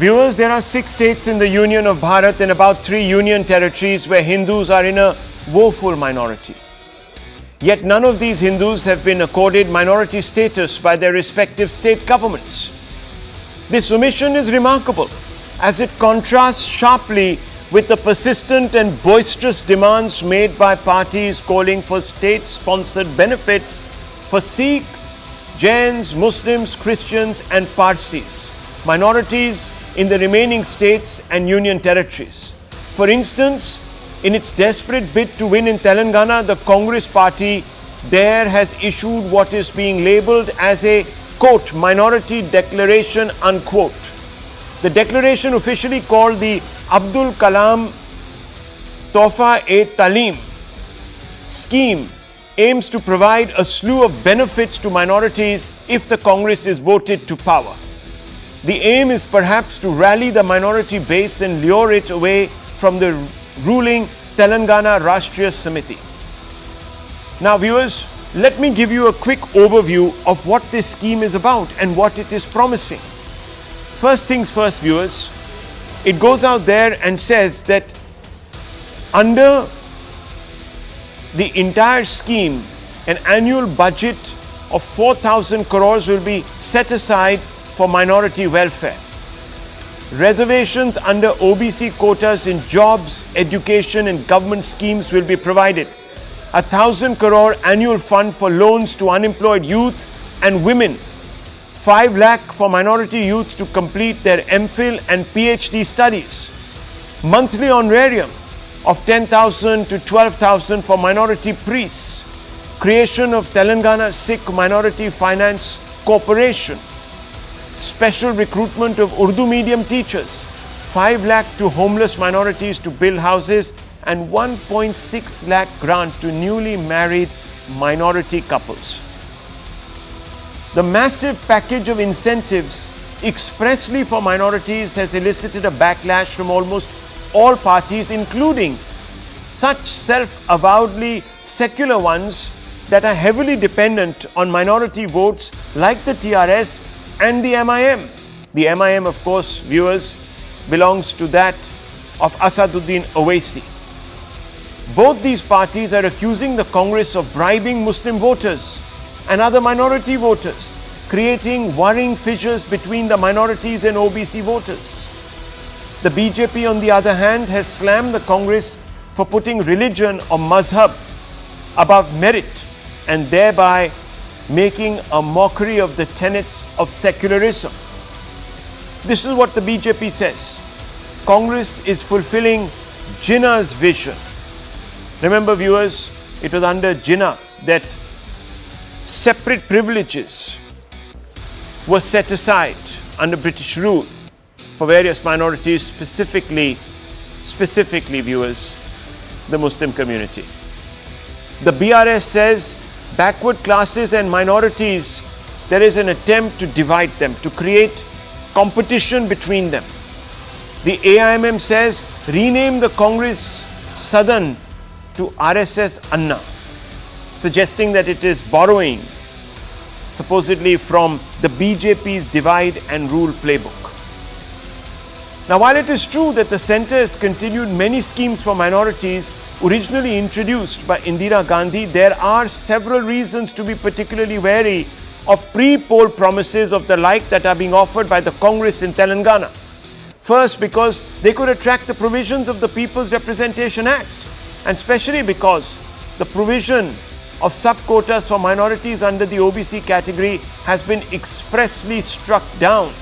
Viewers, there are 6 states in the Union of Bharat and about 3 union territories where Hindus are in a woeful minority. Yet none of these Hindus have been accorded minority status by their respective state governments. This omission is remarkable as it contrasts sharply with the persistent and boisterous demands made by parties calling for state-sponsored benefits for Sikhs, Jains, Muslims, Christians and Parsis, minorities in the remaining states and union territories. For instance, in its desperate bid to win in Telangana, the Congress party there has issued what is being labelled as a, quote, minority declaration, unquote. The declaration, officially called the Abdul Kalam Tohfa-e-Talim scheme, aims to provide a slew of benefits to minorities if the Congress is voted to power. The aim is perhaps to rally the minority base and lure it away from the ruling Telangana Rashtriya Samiti. Now viewers, let me give you a quick overview of what this scheme is about and what it is promising. First things first, viewers, it goes out there and says that under the entire scheme, an annual budget of 4,000 crores will be set aside for minority welfare. Reservations under OBC quotas in jobs, education and government schemes will be provided. 1,000 crore annual fund for loans to unemployed youth and women. 5 lakh for minority youths to complete their MPhil and PhD studies. Monthly honorarium of 10,000 to 12,000 for minority priests. Creation of Telangana Sikh Minority Finance Corporation. Special recruitment of Urdu medium teachers. 5 lakh to homeless minorities to build houses and 1.6 lakh grant to newly married minority couples. The massive package of incentives expressly for minorities has elicited a backlash from almost all parties, including such self-avowedly secular ones that are heavily dependent on minority votes like the TRS and the MIM. The MIM, of course, viewers, belongs to that of Asaduddin Owaisi. Both these parties are accusing the Congress of bribing Muslim voters and other minority voters, creating worrying fissures between the minorities and OBC voters. The BJP, on the other hand, has slammed the Congress for putting religion or mazhab above merit and thereby making a mockery of the tenets of secularism. This is what the BJP says. Congress is fulfilling Jinnah's vision. Remember, viewers, it was under Jinnah that separate privileges were set aside under British rule for various minorities, specifically viewers, the Muslim community. The BRS says backward classes and minorities, there is an attempt to divide them, to create competition between them. The AIMM says rename the Congress Sadan to RSS Anna, suggesting that it is borrowing supposedly from the BJP's divide and rule playbook. Now, while it is true that the centre has continued many schemes for minorities originally introduced by Indira Gandhi, there are several reasons to be particularly wary of pre-poll promises of the like that are being offered by the Congress in Telangana. First, because they could attract the provisions of the People's Representation Act, and especially because the provision of sub-quotas for minorities under the OBC category has been expressly struck down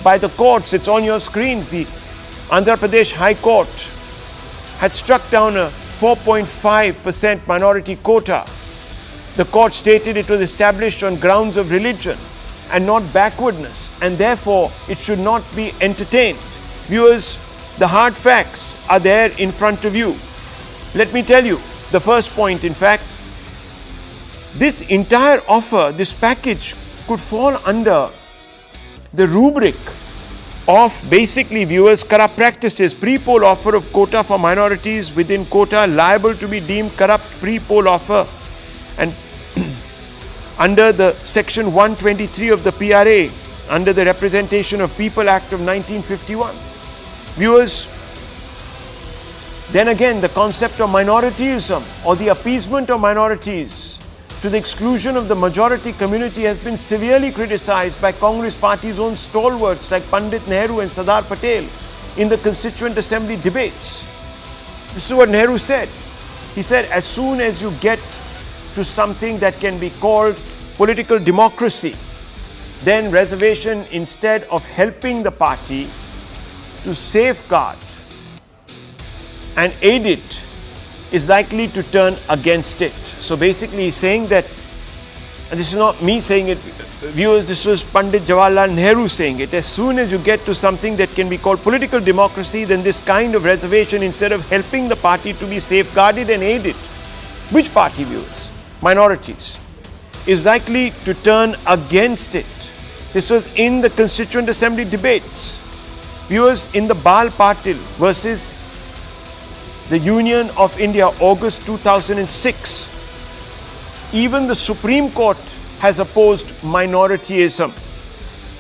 by the courts. It's on your screens. The Andhra Pradesh High Court had struck down a 4.5% minority quota. The court stated it was established on grounds of religion and not backwardness, and therefore it should not be entertained. Viewers, the hard facts are there in front of you. Let me tell you the first point. In fact, this entire offer, this package, could fall under the rubric of basically, viewers, corrupt practices. Pre-poll offer of quota for minorities within quota liable to be deemed corrupt pre-poll offer, and under the section 123 of the PRA, under the Representation of People Act of 1951. Viewers, then again, the concept of minorityism or the appeasement of minorities to the exclusion of the majority community has been severely criticized by Congress Party's own stalwarts like Pandit Nehru and Sardar Patel in the Constituent Assembly debates. This is what Nehru said. He said, as soon as you get to something that can be called political democracy, then reservation, instead of helping the party to safeguard and aid it, is likely to turn against it. So basically he's saying that, and this is not me saying it, viewers, this was Pandit Jawaharlal Nehru saying it, as soon as you get to something that can be called political democracy, then this kind of reservation, instead of helping the party to be safeguarded and aided, which party, viewers? Minorities, is likely to turn against it. This was in the Constituent Assembly debates. Viewers, in the Bal Patil versus the Union of India, August 2006, even the Supreme Court has opposed minorityism.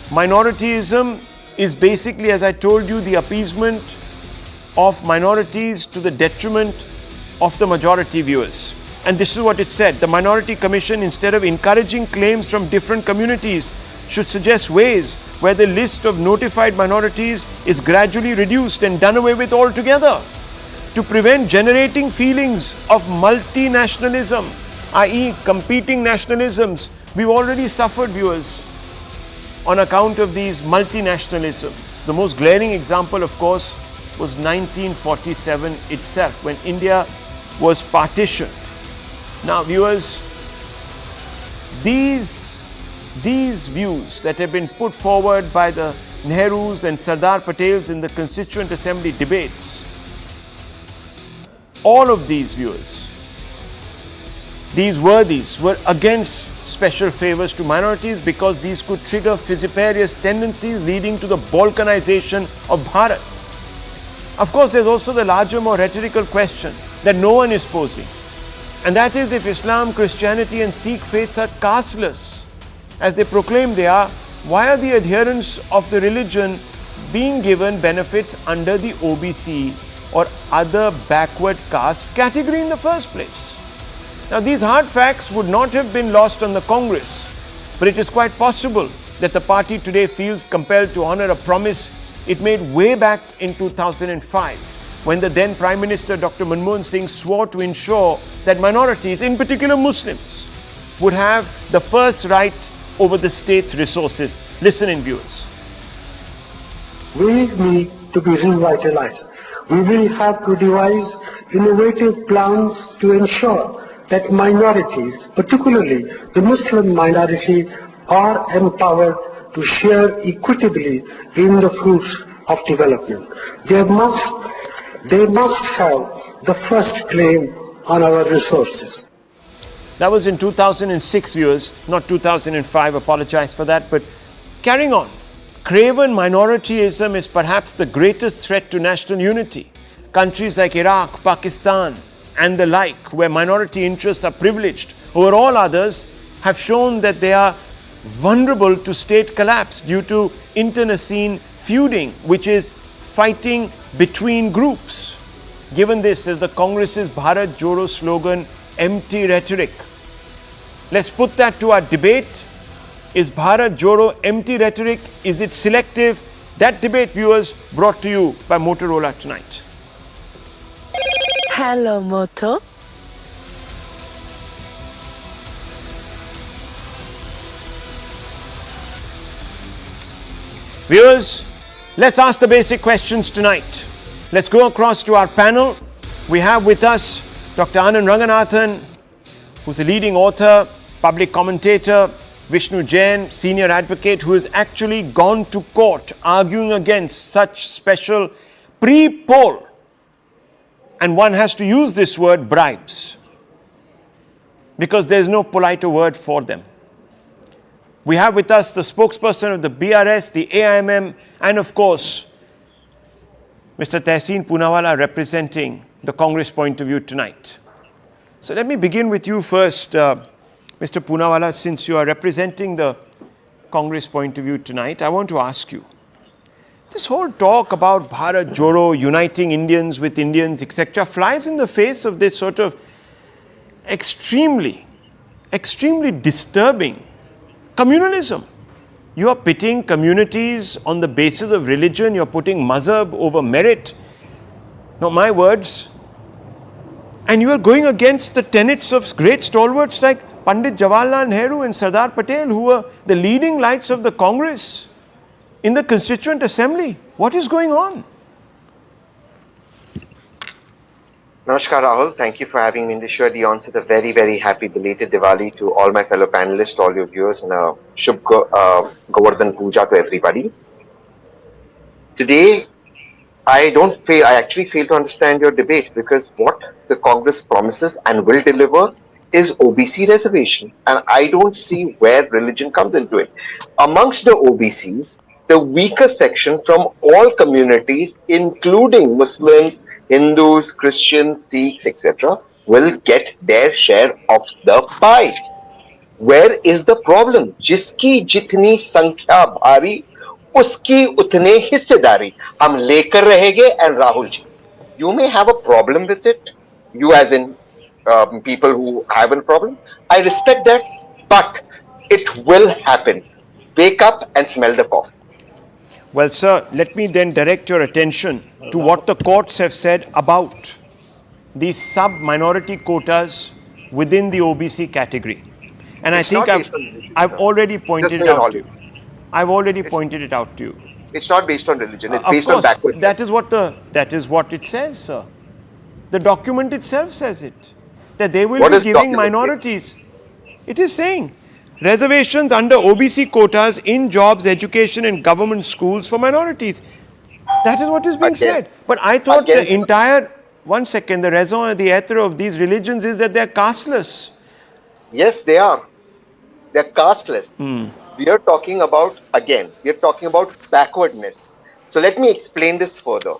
Minorityism is basically, as I told you, the appeasement of minorities to the detriment of the majority, viewers. And this is what it said. The Minority Commission, instead of encouraging claims from different communities, should suggest ways where the list of notified minorities is gradually reduced and done away with altogether, to prevent generating feelings of multinationalism, i.e. competing nationalisms. We've already suffered, viewers, on account of these multinationalisms. The most glaring example, of course, was 1947 itself, when India was partitioned. Now, viewers, these views that have been put forward by the Nehrus and Sardar Patels in the Constituent Assembly debates, all of these, viewers, these worthies were against special favors to minorities because these could trigger vociferous tendencies leading to the balkanization of Bharat. Of course, there's also the larger, more rhetorical question that no one is posing, and that is, if Islam, Christianity and Sikh faiths are casteless, as they proclaim they are, why are the adherents of the religion being given benefits under the OBC or other backward caste category in the first place? Now, these hard facts would not have been lost on the Congress, but it is quite possible that the party today feels compelled to honor a promise it made way back in 2005, when the then Prime Minister Dr. Manmohan Singh swore to ensure that minorities, in particular Muslims, would have the first right over the state's resources. Listen in, viewers. We need to be revitalized. We will have to devise innovative plans to ensure that minorities, particularly the Muslim minority, are empowered to share equitably in the fruits of development. They must have the first claim on our resources. That was in 2006, viewers, not 2005. Apologize for that. But carrying on, craven minorityism is perhaps the greatest threat to national unity. Countries like Iraq, Pakistan, and the like, where minority interests are privileged over all others, have shown that they are vulnerable to state collapse due to internecine feuding, which is fighting between groups. Given this as the Congress's Bharat Jodo slogan, empty rhetoric, let's put that to our debate. Is Bharat Jodo empty rhetoric? Is it selective? That debate, viewers, brought to you by Motorola tonight. Hello, Moto. Viewers, let's ask the basic questions tonight. Let's go across to our panel. We have with us Dr. Anand Ranganathan, who's a leading author, public commentator, Vishnu Jain, senior advocate, who has actually gone to court arguing against such special pre-poll, and one has to use this word, bribes, because there's no politer word for them. We have with us the spokesperson of the BRS, the AIMM, and of course, Mr. Tehseen Poonawalla representing the Congress point of view tonight. So let me begin with you first, Mr. Poonawalla, since you are representing the Congress point of view tonight, I want to ask you, this whole talk about Bharat Joro, uniting Indians with Indians, etc., flies in the face of this sort of extremely disturbing communalism. You are pitting communities on the basis of religion, you're putting mazhab over merit. Not my words. And you are going against the tenets of great stalwarts like Pandit Jawaharlal Nehru and Sardar Patel, who were the leading lights of the Congress in the Constituent Assembly. What is going on? Namaskar, Rahul. Thank you for having me in the show. The onset a very, very happy belated Diwali to all my fellow panelists, all your viewers, and a Shubh Govardhan Puja to everybody. Today, I actually fail to understand your debate, because what the Congress promises and will deliver is OBC reservation. And I don't see where religion comes into it. Amongst the OBCs, the weaker section from all communities, including Muslims, Hindus, Christians, Sikhs, etc., will get their share of the pie. Where is the problem? Jiski jitni sankhya bhari, uski utne hissedari. Hum lekar rahenge, and Rahul ji, you may have a problem with it. You as in people who have a problem. I respect that, but it will happen. Wake up and smell the coffee. Well, sir, let me then direct your attention to what the courts have said about these sub-minority quotas within the OBC category. And I think I've already pointed it out to you. I've already pointed it out to you. It's not based on religion. It's based on backwardness. That is what it says, sir. The document itself says it. That they will be giving minorities. It is saying reservations under OBC quotas in jobs, education and government schools for minorities. That is what is being said. But I thought the entire, the raison d'etre of these religions is that they are casteless. Yes, they are. They are casteless. We are talking about backwardness. So let me explain this further.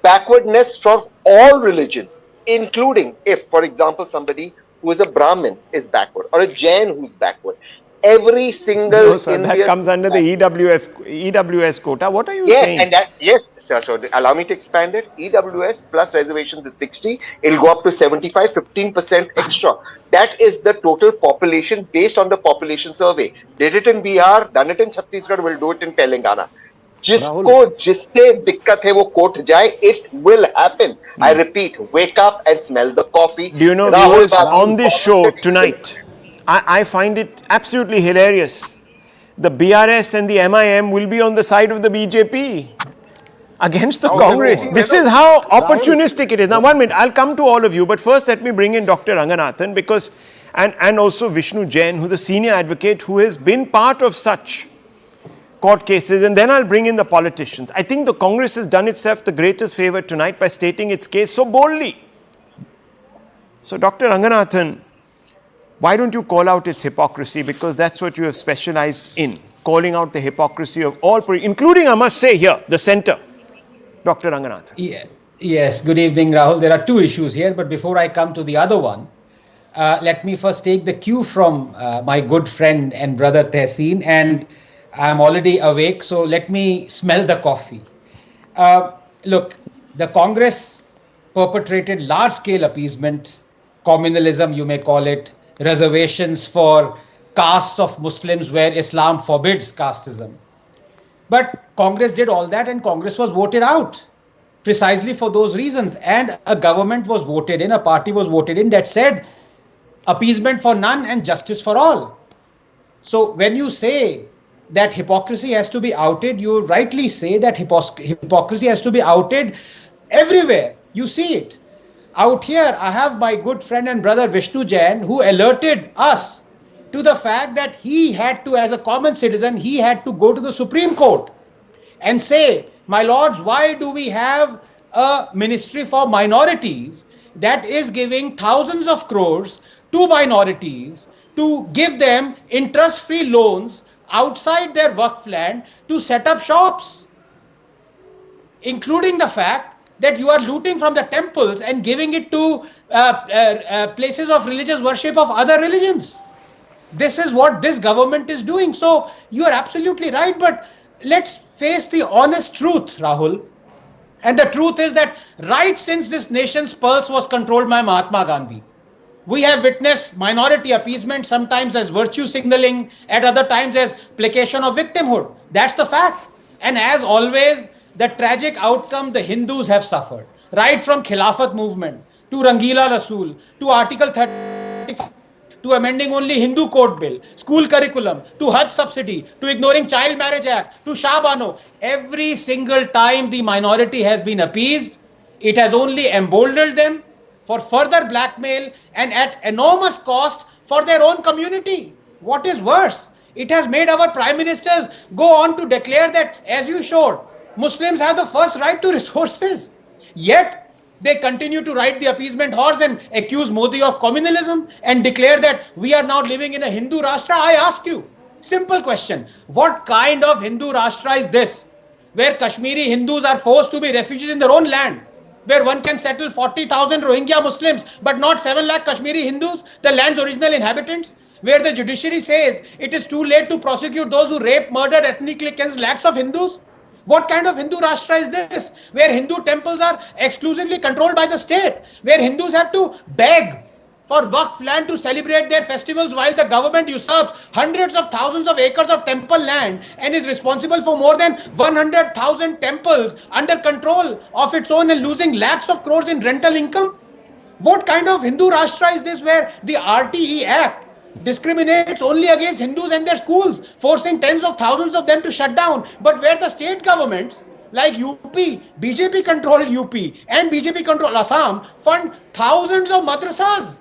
Backwardness for all religions, including if, for example, somebody who is a Brahmin is backward, or a Jain who's backward. Every single Indian that comes under the EWS quota. What are you saying? And yes, sir. So allow me to expand it. EWS plus reservations is 60. It'll go up to 75, 15% extra. That is the total population based on the population survey. Did it in Bihar, done it in Chhattisgarh, will do it in Telangana. जिससे दिक्कत है वो court जाए, it will happen. I repeat, wake up and smell the coffee. Do you know, viewers, on this show tonight, I find it absolutely hilarious. The BRS and the MIM will be on the side of the BJP against the Congress. This is how opportunistic it is. Now, 1 minute, I'll come to all of you, but first let me bring in Dr. Ranganathan, because, and also Vishnu Jain, who's a senior advocate who has been part of such court cases, and then I'll bring in the politicians. I think the Congress has done itself the greatest favor tonight by stating its case so boldly. So, Dr. Ranganathan, why don't you call out its hypocrisy? Because that's what you have specialized in, calling out the hypocrisy of all, including, I must say here, the center. Dr. Ranganathan. Yeah. Yes, good evening, Rahul. There are two issues here, but before I come to the other one, let me first take the cue from my good friend and brother Tehseen, and I'm already awake, so let me smell the coffee. Look, the Congress perpetrated large-scale appeasement, communalism, you may call it, reservations for castes of Muslims where Islam forbids casteism. But Congress did all that, and Congress was voted out precisely for those reasons. And a government was voted in, a party was voted in that said appeasement for none and justice for all. So when you say that hypocrisy has to be outed, you rightly say that hypocrisy has to be outed everywhere. You see it. Out here, I have my good friend and brother Vishnu Jain, who alerted us to the fact that he had to, as a common citizen, he had to go to the Supreme Court and say, my lords, why do we have a ministry for minorities that is giving thousands of crores to minorities to give them interest-free loans outside their Waqf land to set up shops, including the fact that you are looting from the temples and giving it to places of religious worship of other religions. This is what this government is doing. So you are absolutely right, but let's face the honest truth, Rahul. And the truth is that right since this nation's pulse was controlled by Mahatma Gandhi, we have witnessed minority appeasement, sometimes as virtue signaling, at other times as placation of victimhood. That's the fact. And as always, the tragic outcome the Hindus have suffered, right from Khilafat movement to Rangila Rasool to Article 35 to amending only Hindu code bill, school curriculum, to Hajj subsidy, to ignoring Child Marriage Act, to Shah Bano. Every single time the minority has been appeased, it has only emboldened them for further blackmail and at enormous cost for their own community. What is worse, it has made our prime ministers go on to declare that, as you showed, Muslims have the first right to resources. Yet, they continue to ride the appeasement horse and accuse Modi of communalism and declare that we are now living in a Hindu Rashtra. I ask you, simple question, what kind of Hindu Rashtra is this? Where Kashmiri Hindus are forced to be refugees in their own land, where one can settle 40,000 Rohingya Muslims but not 7 lakh Kashmiri Hindus, the land's original inhabitants, where the judiciary says it is too late to prosecute those who rape, murdered, ethnically cleansed lakhs of Hindus. What kind of Hindu Rashtra is this? Where Hindu temples are exclusively controlled by the state, where Hindus have to beg for Waqf land to celebrate their festivals while the government usurps hundreds of thousands of acres of temple land and is responsible for more than 100,000 temples under control of its own and losing lakhs of crores in rental income? What kind of Hindu Rashtra is this where the RTE Act discriminates only against Hindus and their schools, forcing tens of thousands of them to shut down, but where the state governments like UP, BJP controlled UP and BJP controlled Assam fund thousands of madrasas?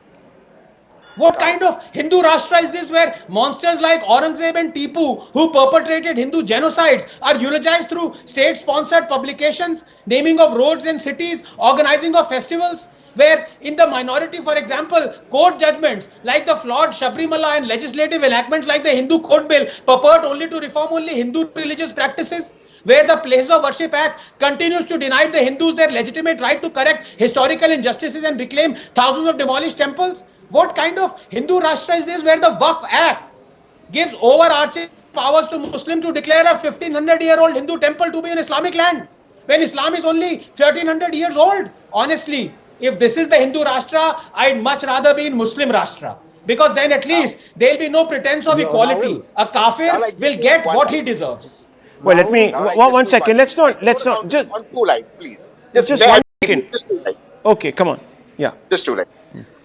What kind of Hindu Rashtra is this where monsters like Aurangzeb and Tipu, who perpetrated Hindu genocides, are eulogized through state-sponsored publications, naming of roads and cities, organizing of festivals? Where in the minority, for example, court judgments like the flawed Shabrimala and legislative enactments like the Hindu Code Bill purport only to reform only Hindu religious practices? Where the Places of Worship Act continues to deny the Hindus their legitimate right to correct historical injustices and reclaim thousands of demolished temples? What kind of Hindu Rashtra is this where the Waqf Act gives overarching powers to Muslims to declare a 1500-year-old Hindu temple to be an Islamic land, when Islam is only 1300 years old? Honestly, if this is the Hindu Rashtra, I'd much rather be in Muslim Rashtra, because then at least there'll be no pretense of equality. A kafir will get what he deserves. Well, let me, one second, let's not, just, on two lines, please. Just one second. Just 2 lines. Okay, come on. Yeah. Just 2 lines.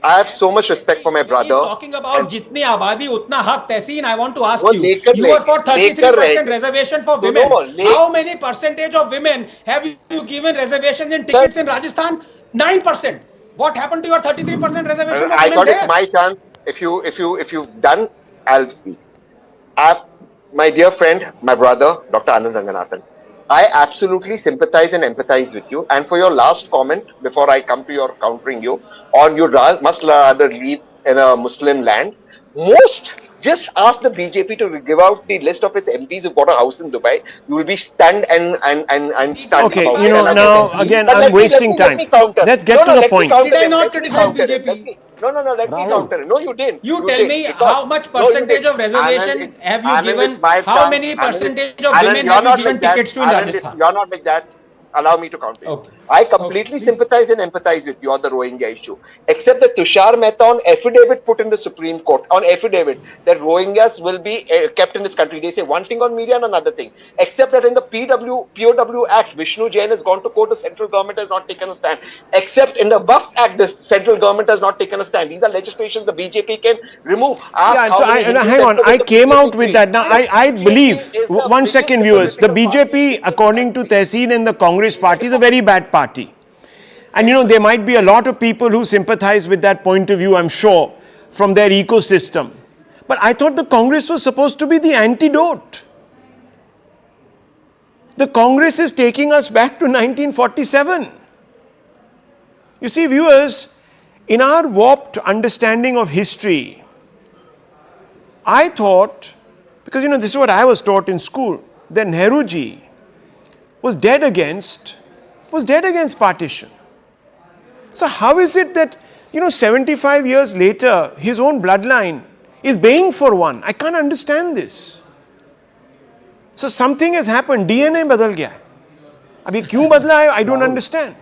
I have so much respect for my brother. He's talking about jitni abadi utna haq. Tehseen, I want to ask Well, you, you are for 33% reservation for women. How many percentage of women have you given reservations in tickets in Rajasthan? 9%. What happened to your 33% reservation for I women thought there? it's my chance. If you've done, I'll speak. My dear friend, my brother, Dr. Anand Ranganathan, I absolutely sympathize and empathize with you. And for your last comment, before I come to your countering you, on you must rather live in a Muslim land, just ask the BJP to give out the list of its MPs who've got a house in Dubai. You will be stunned and stunned. Okay, about you know, it. now again, I'm wasting time. Let's get to the point. Did I not criticize BJP? No, let me counter it. No, you didn't. You tell me how much percentage of reservation have you given? How many percentage of women have you given tickets to in Rajasthan? You're not like that. Allow me to counter. Okay. I completely sympathize and empathize with you on the Rohingya issue. Except that Tushar Mehta on affidavit put in the Supreme Court, on affidavit, that Rohingyas will be kept in this country. They say one thing on media and another thing. Except that in the POW Act, Vishnu Jain has gone to court, the central government has not taken a stand. Except in the Waqf Act, the central government has not taken a stand. These are legislations the BJP can remove. Hang on, I came out with that. Now, I believe, 1 second viewers, the BJP, according to Tehseen and the Congress party, is a very bad party. And you know, there might be a lot of people who sympathize with that point of view, I'm sure, from their ecosystem. But I thought the Congress was supposed to be the antidote. The Congress is taking us back to 1947. You see, viewers, in our warped understanding of history, I thought, because you know, this is what I was taught in school, that Nehruji was dead against partition. So how is it that, you know, 75 years later, his own bloodline is baying for one. I can't understand this. So something has happened. DNA badal gaya hai. Abhi kyun badla hai? I don't understand.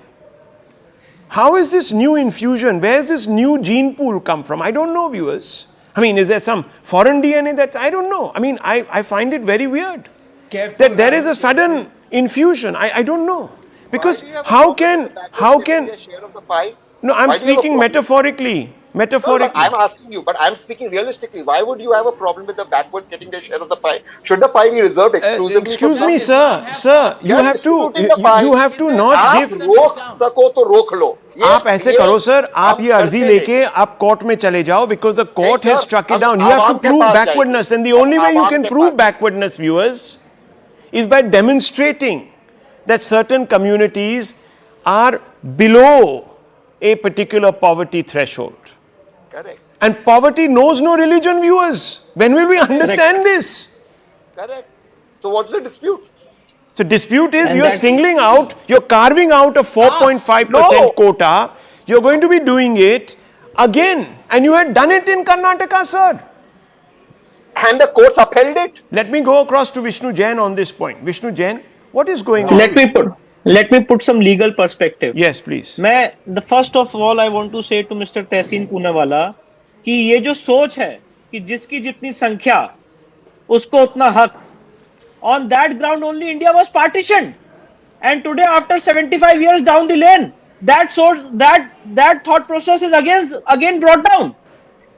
How is this new infusion? Where is this new gene pool come from? I don't know, viewers. I mean, is there some foreign DNA that I don't know? I mean, I find it very weird that there is a sudden infusion. I don't know. Because how can share of the pie? no, I'm speaking metaphorically. No, but I'm asking you, but I'm speaking realistically. Why would you have a problem with the backwards getting their share of the pie? Should the pie be reserved exclusively? Excuse me, sir, you have to not आप give. रोक सको तो रोक लो. आप ऐसे करो sir, आप ये अर्जी लेके आप कोर्ट में चले जाओ because the court has struck it down. You have to prove backwardness, and the only way you can prove backwardness, viewers, is by demonstrating that certain communities are below a particular poverty threshold. Correct. And poverty knows no religion, viewers. When will we understand this? Correct. So what's the dispute? So dispute is you're singling out, you're carving out a 4.5% quota. You're going to be doing it again. And you had done it in Karnataka, sir. And the courts upheld it. Let me go across to Vishnu Jain on this point. Vishnu Jain, what is going on? Let me put some legal perspective. Yes, please. The first of all, I want to say to Mr. Tehseen Poonawala कि ये जो सोच है कि जिसकी जितनी संख्या उसको उतना हक, on that ground only India was partitioned, and today after 75 years down the lane, that thought process is again brought down.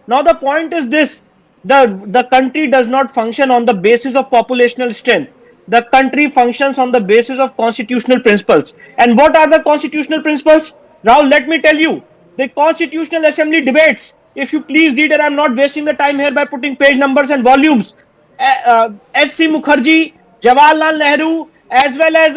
Now the point is this: the country does not function on the basis of populational strength. The country functions on the basis of constitutional principles. And what are the constitutional principles? Rahul, let me tell you. The Constitutional Assembly debates, if you please read, and I'm not wasting the time here by putting page numbers and volumes. H.C. Mukherjee, Jawaharlal Nehru, as well as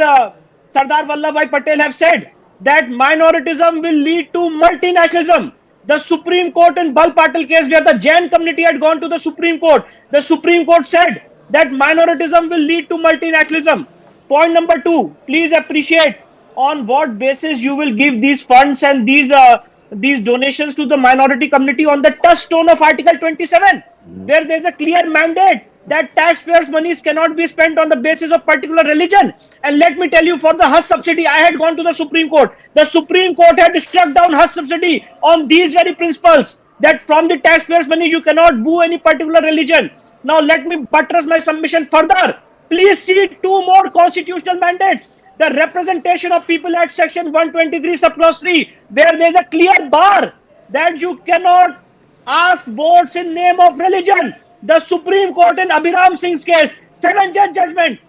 Sardar Vallabhbhai Patel have said that minoritism will lead to multinationalism. The Supreme Court in Bal Patil case, where the Jain community had gone to the Supreme Court, the Supreme Court said that minoritism will lead to multinationalism. Point number 2, please appreciate on what basis you will give these funds and these donations to the minority community on the touchstone of Article 27, where there is a clear mandate that taxpayers' monies cannot be spent on the basis of particular religion. And let me tell you, for the Hajj subsidy, I had gone to the Supreme Court. The Supreme Court had struck down Hajj subsidy on these very principles, that from the taxpayers' money you cannot boo any particular religion. Now let me buttress my submission further. Please see 2 more constitutional mandates. The Representation of People Act section 123 subclause 3, where there is a clear bar that you cannot ask votes in name of religion. The Supreme Court in Abhiram Singh's case, 7-judge judgment,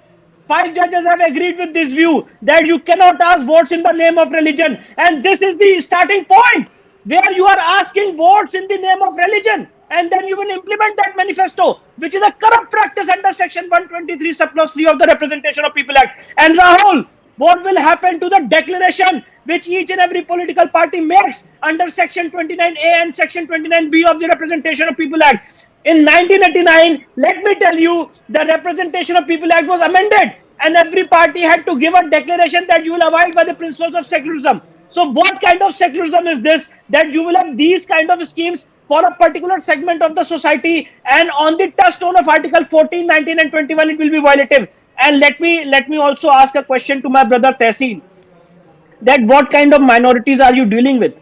5 judges have agreed with this view that you cannot ask votes in the name of religion. And this is the starting point, where you are asking votes in the name of religion, and then you will implement that manifesto, which is a corrupt practice under section 123 subclause 3 of the Representation of People Act. And Rahul, what will happen to the declaration which each and every political party makes under section 29A and section 29B of the Representation of People Act? In 1989, let me tell you, the Representation of People Act was amended, and every party had to give a declaration that you will abide by the principles of secularism. So what kind of secularism is this, that you will have these kind of schemes for a particular segment of the society, and on the touchstone of Article 14, 19 and 21 it will be violative? And let me also ask a question to my brother Tehseen, that what kind of minorities are you dealing with?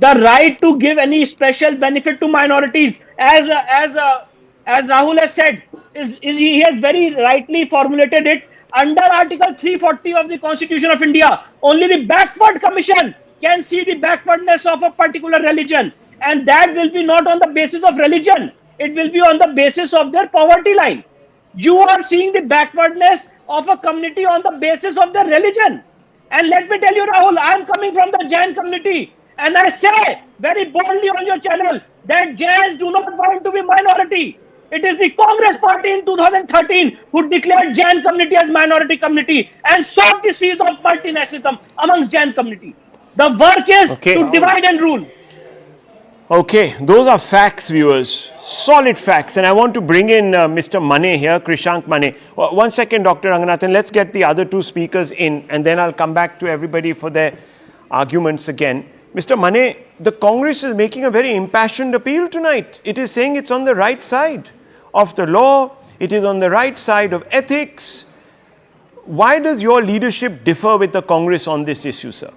The right to give any special benefit to minorities, as Rahul has said, he has very rightly formulated it. Under Article 340 of the Constitution of India, only the backward commission can see the backwardness of a particular religion, and that will be not on the basis of religion, it will be on the basis of their poverty line. You are seeing the backwardness of a community on the basis of their religion. And let me tell you, Rahul, I am coming from the Jain community, and I say very boldly on your channel that Jains do not want to be minority. It is the Congress party in 2013 who declared Jain community as minority community and sought the seas of multinationalism amongst Jain community. The work is to divide and rule. Okay, those are facts, viewers. Solid facts. And I want to bring in Mr. Mane here, Krishank Mane. 1 second, Dr. Ranganathan. Let's get the other 2 speakers in, and then I'll come back to everybody for their arguments again. Mr. Mane, the Congress is making a very impassioned appeal tonight. It is saying it's on the right side of the law, it is on the right side of ethics. Why does your leadership differ with the Congress on this issue, sir?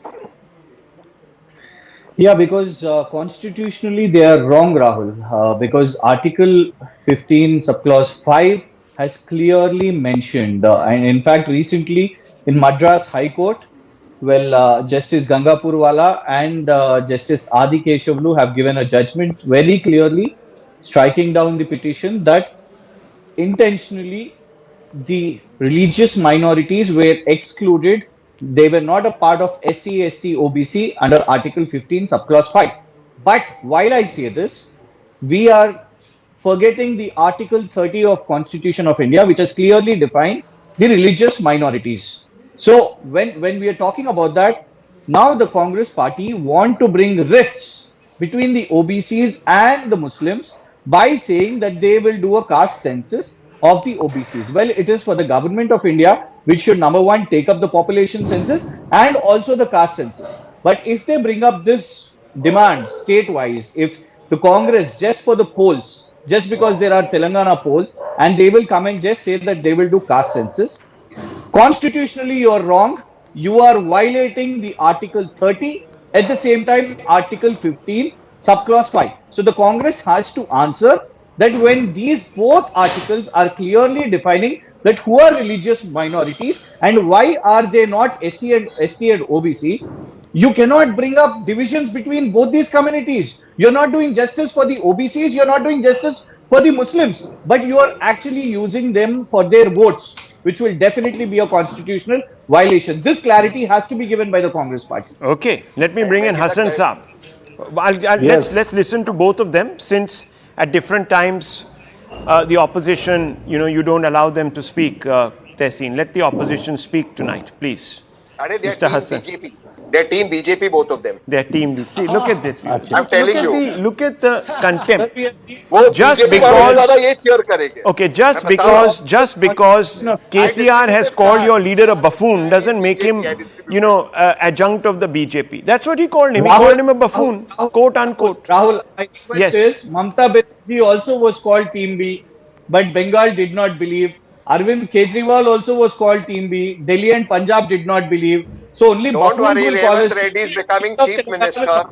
Yeah, because constitutionally they are wrong, Rahul. Because Article 15, subclause 5 has clearly mentioned, and in fact, recently in Madras High Court, Justice Gangapurwala and Justice Adi Keshavlu have given a judgment very clearly striking down the petition that intentionally the religious minorities were excluded. They were not a part of SC, ST, OBC under Article 15, subclause 5. But while I say this, we are forgetting the Article 30 of Constitution of India, which has clearly defined the religious minorities. So when we are talking about that, now the Congress party want to bring rifts between the OBCs and the Muslims by saying that they will do a caste census of the OBCs. Well, it is for the government of India which should, number one, take up the population census and also the caste census. But if they bring up this demand state-wise, if the Congress, just for the polls, just because there are Telangana polls, and they will come and just say that they will do caste census, constitutionally you are wrong. You are violating the Article 30, at the same time Article 15, subclause 5. So the Congress has to answer that when these both articles are clearly defining that who are religious minorities and why are they not SC and ST and OBC, you cannot bring up divisions between both these communities. You're not doing justice for the OBCs, you're not doing justice for the Muslims, but you are actually using them for their votes, which will definitely be a constitutional violation. This clarity has to be given by the Congress party. Okay, let me bring in Hassan Saab. Yes. Let's listen to both of them, since at different times the opposition, you don't allow them to speak, Tehseen. Let the opposition speak tonight, please. Mr. Hassan. They're team BJP, both of them. Their team. See, look at this. I'm telling you. Look at the contempt. Just because, just because KCR has called your leader a buffoon doesn't make him, adjunct of the BJP. That's what he called him. He called him a buffoon, quote unquote. Rahul, my request is, Mamta Banerjee also was called Team B, but Bengal did not believe. Arvind Kejriwal also was called Team B. Delhi and Punjab did not believe. So only Don't worry, will call us. Revanth Reddy is becoming chief minister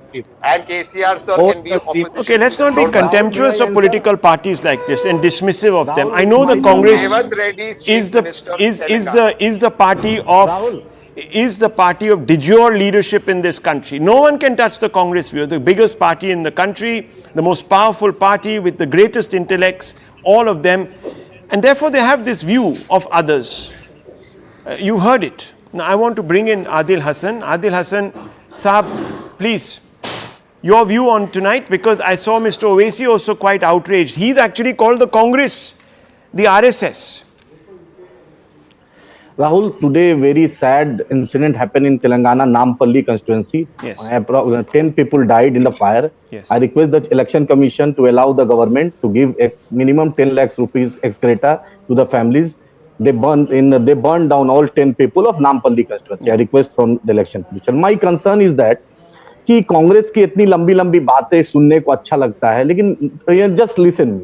and KCR sir can be opposition. Okay, let's not be contemptuous of political parties like this and dismissive of them. I know the Congress is the party of de jure leadership in this country. No one can touch the Congress. We are the biggest party in the country, the most powerful party with the greatest intellects, all of them. And therefore they have this view of others. You heard it. Now I want to bring in Adil Hassan. Adil Hassan, Saab, please, your view on tonight, because I saw Mr. Owaisi also quite outraged. He's actually called the Congress the RSS. Rahul, today very sad incident happened in Telangana, Nampalli constituency. Yes. 10 people died in the fire. Yes. I request the election commission to allow the government to give a minimum 10 lakhs rupees ex gratia to the families. They burned down all 10 people of Nampalli constituency. I request from the election commission. My concern is that कि कांग्रेस की इतनी लंबी लंबी बातें सुनने को अच्छा लगता है, लेकिन जस्ट लिसन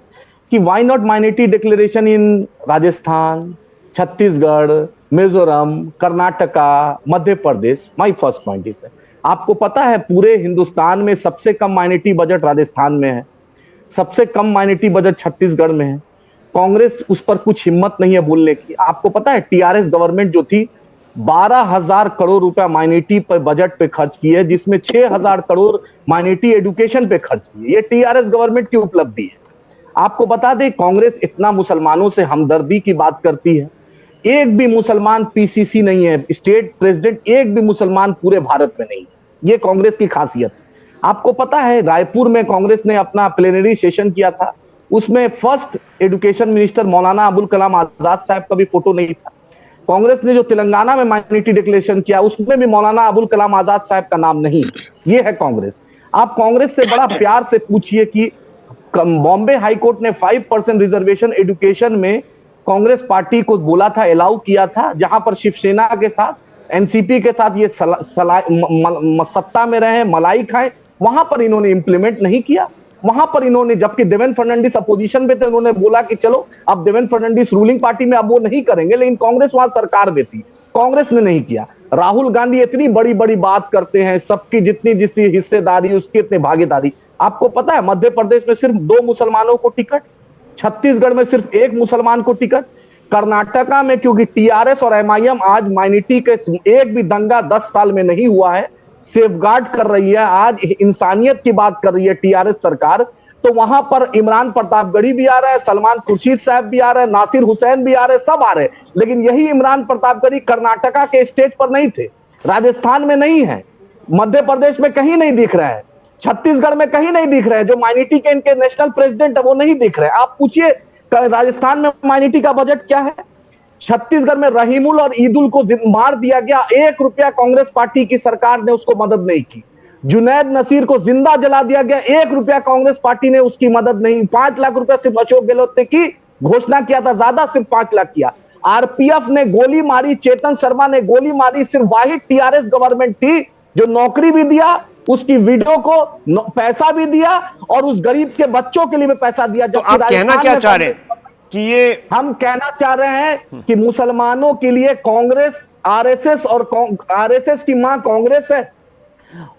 कि why not minority declaration in Rajasthan, Chhattisgarh, Mizoram, Karnataka, Madhya Pradesh. My first point is that आपको पता है पूरे हिंदुस्तान में सबसे कम माइनॉरिटी बजट राजस्थान में है, सबसे कम माइनॉरिटी बजट छत्तीसगढ़ में है. कांग्रेस उस पर कुछ हिम्मत नहीं है बोलने की. आपको पता है टीआरएस गवर्नमेंट जो थी 12,000 करोड़ रुपया माइनॉरिटी पर बजट पे खर्च की है, जिसमें 6,000 करोड़ माइनॉरिटी एजुकेशन पे खर्च की है. ये टीआरएस गवर्नमेंट की उपलब्धि है. आपको बता दें कांग्रेस इतना मुसलमानों से हमदर्दी की बात करती है, एक भी मुसलमान पीसीसी नहीं है, स्टेट प्रेसिडेंट एक भी मुसलमान पूरे भारत में नहीं है. ये कांग्रेस की खासियत है. आपको पता है रायपुर में कांग्रेस ने अपना प्लेनरी सेशन किया था, उसमें first education minister Maulana Abul Kalam Azad साहब का भी फोटो नहीं था. कांग्रेस ने जो तेलंगाना में माइनॉरिटी डिक्लेरेशन किया उसमें भी मौलाना अबुल कलाम आजाद साहब का नाम नहीं. ये है कांग्रेस. आप कांग्रेस से बड़ा प्यार से पूछिए कि बॉम्बे हाईकोर्ट ने 5% रिजर्वेशन एजुकेशन में कांग्रेस पार्टी को बोला था, अलाउ किया था, जहां पर शिवसेना के साथ एनसीपी के साथ ये सत्ता में रहे, मलाई खाए, वहां पर इन्होंने इंप्लीमेंट नहीं किया। वहां पर इन्होंने, जबकि देवेंद्र फडणवीस अपोजिशन में थे, उन्होंने बोला कि चलो अब देवेंद्र फडणवीस रूलिंग पार्टी में, अब वो नहीं करेंगे, लेकिन कांग्रेस वहां सरकार में थी, कांग्रेस ने नहीं किया। राहुल गांधी इतनी बड़ी बड़ी बात करते हैं, सबकी जितनी जितनी हिस्सेदारी उसकी इतनी भागीदारी। आपको पता है मध्य प्रदेश में सिर्फ 2 मुसलमानों को टिकट, छत्तीसगढ़ में सिर्फ 1 मुसलमान को टिकट, कर्नाटका में क्योंकि टीआरएस और एमआईएम आज माइनॉरिटी के एक भी दंगा 10 साल में नहीं हुआ है, सेफगार्ड कर रही है, आज इंसानियत की बात कर रही है टीआरएस सरकार, तो वहां पर इमरान प्रतापगढ़ी भी आ रहा है, सलमान खुर्शीद साहब भी आ रहे हैं, नासिर हुसैन भी आ रहे हैं, सब आ रहे हैं, लेकिन यही इमरान प्रतापगढ़ी कर्नाटका के स्टेज पर नहीं थे, राजस्थान में नहीं है, मध्य प्रदेश में कहीं नहीं दिख रहे हैं, छत्तीसगढ़ में कहीं नहीं दिख रहे हैं, जो माइनॉरिटी के इनके नेशनल प्रेसिडेंट है वो नहीं दिख रहे हैं। आप पूछिए राजस्थान में माइनॉरिटी का बजट क्या है, छत्तीसगढ़ में रहीमुल और ईदुल को मार दिया गया, 1 रुपया कांग्रेस पार्टी की सरकार ने उसको मदद नहीं की। जुनैद नसीर को जिंदा जला दिया गया, 1 रुपया कांग्रेस पार्टी ने उसकी मदद नहीं। 5 लाख रुपया सिर्फ अशोक गहलोत ने की, घोषणा किया था, ज्यादा सिर्फ 5 लाख किया। आरपीएफ ने गोली मारी, चेतन शर्मा ने गोली मारी, सिर्फ वाहिद टीआरएस गवर्नमेंट थी जो नौकरी भी दिया, उसकी वीडियो को पैसा भी दिया और उस गरीब के बच्चों के लिए भी पैसा दिया। तो आप कहना क्या चाह रहे हैं कि ये, हम कहना चाह रहे हैं कि मुसलमानों के लिए कांग्रेस, आरएसएस और आरएसएस की मां कांग्रेस है,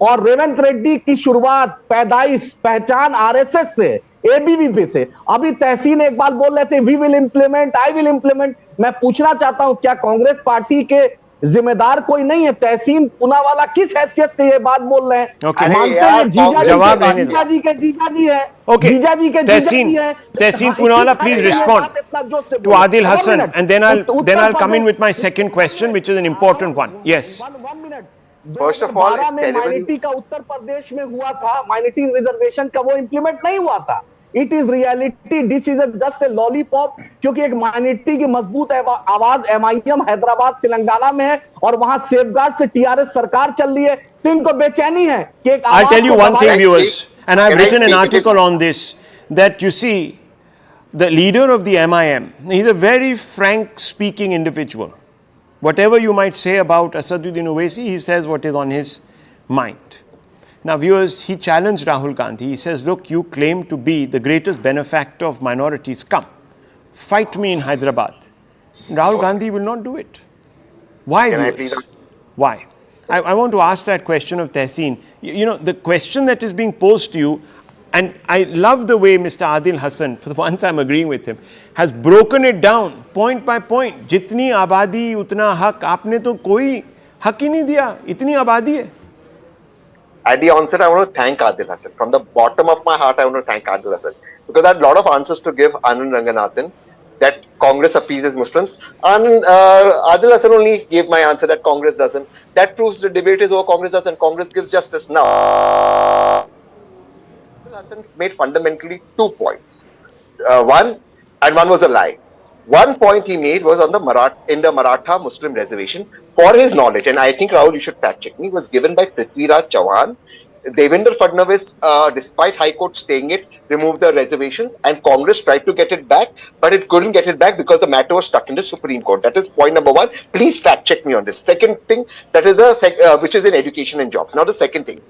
और रेवंत रेड्डी की शुरुआत, पैदाइश, पहचान आरएसएस से, एबीवीपी से। अभी तहसीन एक बार बोल रहे थे we will implement, I will implement. मैं पूछना चाहता हूं क्या कांग्रेस पार्टी के जिम्मेदार कोई नहीं है? तहसीन पूनावाला किस हैसियत से ये बात बोल रहे हैं? मानते हैं जीजा जी के जीजा जी है, जीजा जी के जीजा जी है। तहसीन Poonawalla, please respond to Adil Hassan, and then I'll come in with my second question, which is an important one. Yes. First of all, it's minority का उत्तर प्रदेश में हुआ था, माइनॉरिटी रिजर्वेशन का, वो इंप्लीमेंट नहीं हुआ था। It is reality, this is just a lollipop, क्योंकि एक माइनॉरिटी की मजबूत आवाज एमआईएम हैदराबाद तेलंगाना में है और वहां सेफगार्ड से टीआरएस सरकार चल रही है, तो इनको बेचैनी है कि एक I'll tell you one thing, viewers, and I've written an article on this, that you see the leader of the MIM, he's a very frank speaking individual. Whatever you might say about Asaduddin Owaisi, he says what is on his mind. Now viewers, he challenged Rahul Gandhi. He says, look, you claim to be the greatest benefactor of minorities. Come, fight me in Hyderabad. Rahul Gandhi will not do it. Why, viewers? Why? I want to ask that question of Tehseen. You know, the question that is being posed to you, and I love the way Mr. Adil Hassan, for once I'm agreeing with him, has broken it down point by point. Jitni abadi utna hak. Aapne to koi hak hi nahi diya. Itni abadi hai. At the onset, I want to thank Adil Hassan. From the bottom of my heart, I want to thank Adil Hassan. Because I had a lot of answers to give Anand Ranganathan, that Congress appeases Muslims. And Adil Hassan only gave my answer that Congress doesn't. That proves the debate is over, Congress doesn't. Congress gives justice. Now, Adil Hassan made fundamentally 2 points. One was a lie. One point he made was on the Maratha Muslim reservation. For his knowledge, and I think Rahul, you should fact check me, was given by Prithviraj Chauhan. Devendra Fadnavis, despite High Court staying it, removed the reservations, and Congress tried to get it back, but it couldn't get it back because the matter was stuck in the Supreme Court. That is point number 1. Please fact check me on this. Second thing, that is which is in education and jobs. Now the second thing,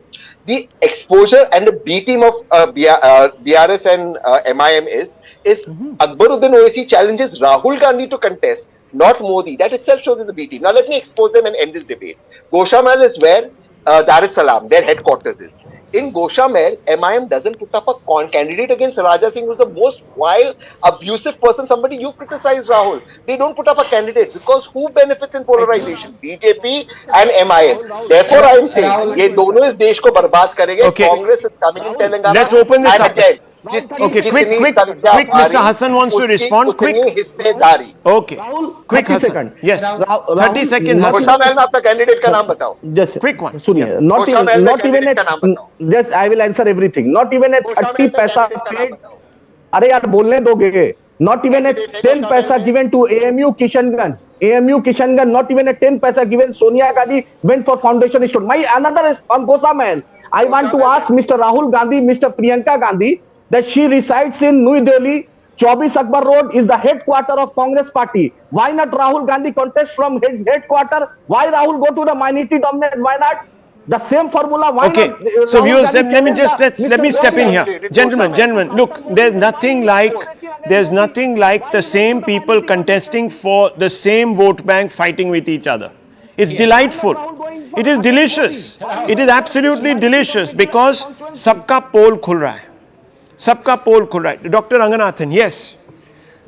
the exposure and the B team of BRS and MIM is Akbaruddin Owaisi challenges Rahul Gandhi to contest, not Modi. That itself shows in the B team. Now let me expose them and end this debate. Goshamal is where Dar es Salaam, their headquarters is. In Goshamal, MIM doesn't put up a candidate against Raja Singh, who's the most vile, abusive person, somebody you criticize, Rahul. They don't put up a candidate because who benefits in polarization? BJP and MIM. Therefore, I am saying, ये दोनों इस देश को बर्बाद करेंगे. Congress is coming in Telangana. Let's open this up. Again, Okay, quick, Mr. Hassan wants to respond. Quick. Okay. Quick, Hassan. Yes. 30 seconds, Hassan. Goshamal में आपका candidate का नाम बताओ. Just quick one. सुनिए, not even a, just I will answer everything. Not even a 30 पैसा paid. अरे यार बोलने दोगे. Not even a 10 paisa given to AMU Kishanganj. AMU Kishanganj, not even a 10 paisa given. Sonia Gandhi went for foundation stone. My another is on Goshamal. I want to ask Mr. Rahul Gandhi, Mr. Priyanka Gandhi, that she resides in New Delhi. Chobis Akbar Road is the headquarter of Congress party. Why not Rahul Gandhi contest from his headquarter? Why Rahul go to the minority dominant? Why not? The same formula. Why Okay, not? so Rahul viewers, Gandhi let me challenge just the let me Mr. step in Modi? here, gentlemen. Look, there's nothing like the same people contesting for the same vote bank fighting with each other. It's delightful. It is delicious. It is absolutely delicious because sabka poll khul raha hai. Sabka poll khul raha hai. Dr. Ranganathan, yes.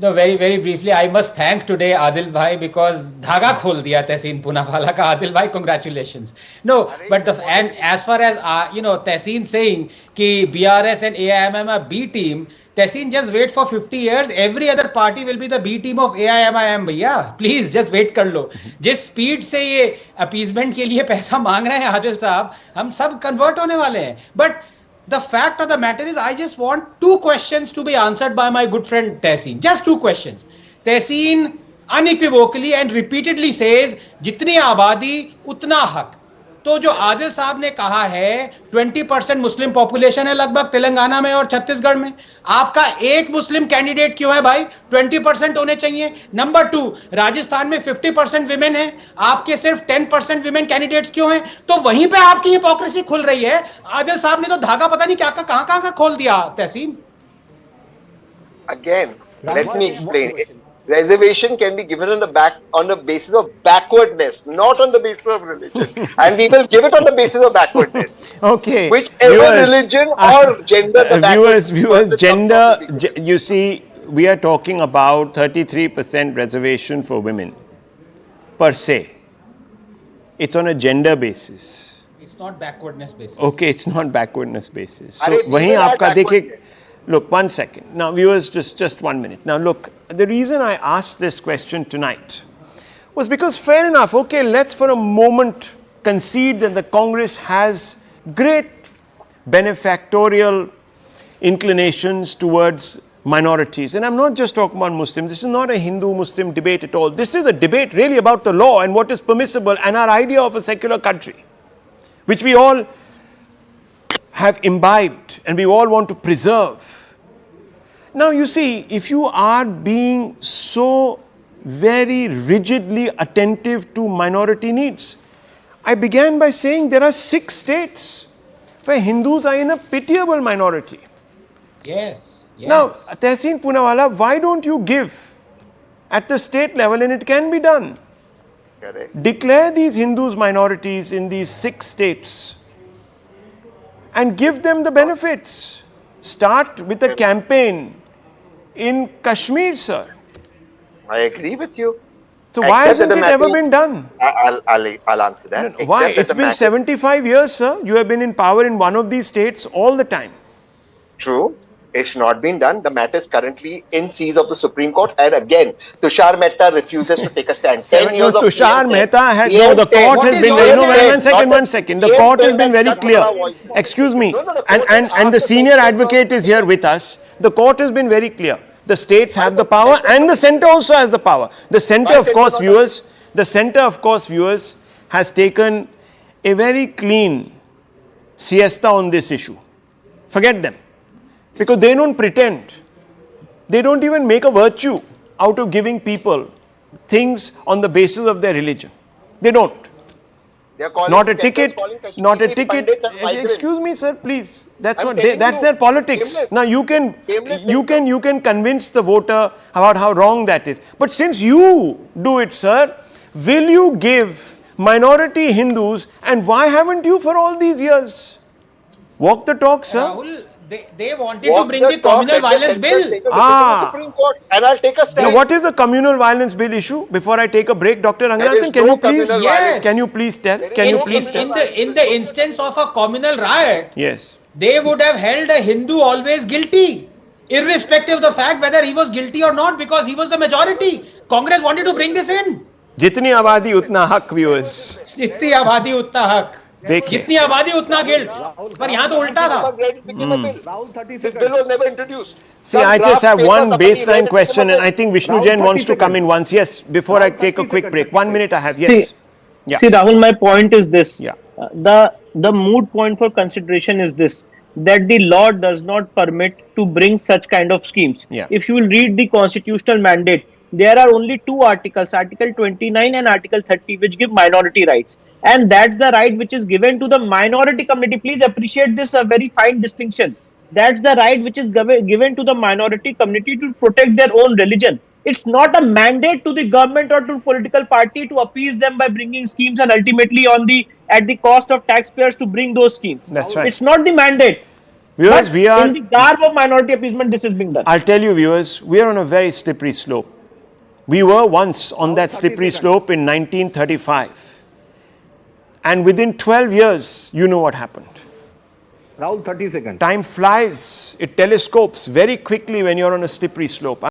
No, very, very briefly, I must thank today Adil Bhai because धागा खोल दिया तहसीन पूनावाला का. Adil Bhai, congratulations. No, but and as far as Tehseen saying कि BRS and AIMM are B team, Tehseen, just wait for 50 years. Every other party will be the B team of AIMM. भैया, please just wait कर लो. जिस speed से ये appeasement के लिए पैसा मांग रहे हैं आदिल साहब, हम सब कन्वर्ट होने वाले हैं. But the fact of the matter is, I just want two questions to be answered by my good friend Tehseen. Just two questions. Tehseen unequivocally and repeatedly says, जितनी आबादी उतना हक. तो जो आदिल साहब ने कहा है 20% मुस्लिम पॉपुलेशन है लगभग तेलंगाना में और छत्तीसगढ़ में, आपका एक मुस्लिम कैंडिडेट क्यों है भाई? 20% होने चाहिए. नंबर 2, राजस्थान में 50% विमेन है, आपके सिर्फ 10% विमेन कैंडिडेट्स क्यों हैं? तो वहीं पे आपकी हिपोक्रेसी खुल रही है. आदिल साहब ने तो धागा पता नहीं क्या कहां का खोल दिया. तहसीन, Again, let me explain. Reservation can be given on the basis of backwardness, not on the basis of religion. And we will give it on the basis of backwardness. Okay. Whichever religion or gender the viewers, gender, you see, we are talking about 33% reservation for women per se. It's on a gender basis. it's not backwardness basis. Okay, it's not backwardness basis. So, वहीं आपका देखिए, look, 1 second. Now, viewers, just 1 minute. Now, look, the reason I asked this question tonight was because, fair enough, okay, let's for a moment concede that the Congress has great benefactorial inclinations towards minorities. And I'm not just talking about Muslims. This is not a Hindu-Muslim debate at all. This is a debate really about the law and what is permissible and our idea of a secular country, which we all have imbibed and we all want to preserve. Now, you see, if you are being so very rigidly attentive to minority needs, I began by saying there are 6 states where Hindus are in a pitiable minority. Yes. Now, Tehseen Poonawalla, why don't you give at the state level, and it can be done? Correct. Declare these Hindus minorities in these 6 states and give them the benefits. Start with a campaign in Kashmir, sir. I agree with you. So why hasn't it ever been done? I'll answer that. No, why? It's been 75 years, sir. You have been in power in one of these states all the time. True. It's not been done. The matter is currently in seas of the Supreme Court. And again, Tushar Mehta refuses to take a stand. 10 years of Tushar Mehta has, no, the court has been, one second. The court has been very clear. Excuse me. And the senior advocate is here with us. The court has been very clear. The states have the power and the center also has the power. The center, of course, viewers, has taken a very clean siesta on this issue. Forget them. Because they don't pretend. They don't even make a virtue out of giving people things on the basis of their religion. They don't. Not a ticket, not a ticket. Excuse me, sir, please. That's what that's their politics. Now you can convince the voter about how wrong that is. But since you do it, sir, will you give minority Hindus, and why haven't you for all these years? Walk the talk, sir. Rahul, they wanted to bring the communal violence bill. Supreme Court, and I'll take a stand. Now, what is the communal violence bill issue? Before I take a break, Dr. Ranganathan, can you please tell? In the instance of a communal riot, yes, they would have held a Hindu always guilty, irrespective of the fact whether he was guilty or not, because he was the majority. Congress wanted to bring this in. जितनी आबादी उतना हक, viewers. जितनी आबादी उतना हक. देखिए. जितनी आबादी उतना गिल्ट. पर यहाँ तो उल्टा था. This bill was never introduced. See, I just have one baseline question, and I think Vishnu Jain wants to come in once. Yes, before I take a quick break. 1 minute I have. Yes. See, Rahul, my point is this. Yeah. The moot point for consideration is this. that the law does not permit to bring such kind of schemes. Yeah. If you will read the constitutional mandate, there are only two articles, Article 29 and Article 30, which give minority rights. And that's the right which is given to the minority community. Please appreciate this, a very fine distinction. That's the right which is given to the minority community to protect their own religion. It's not a mandate to the government or to political party to appease them by bringing schemes and ultimately on the at the cost of taxpayers to bring those schemes. That's right. It's not the mandate. Viewers, But in the garb of minority appeasement, this is being done. I'll tell you, viewers, we are on a very slippery slope. We were once on that slippery slope in 1935. And within 12 years, you know what happened. Rahul, 30 seconds. Time flies, it telescopes very quickly when you're on a slippery slope.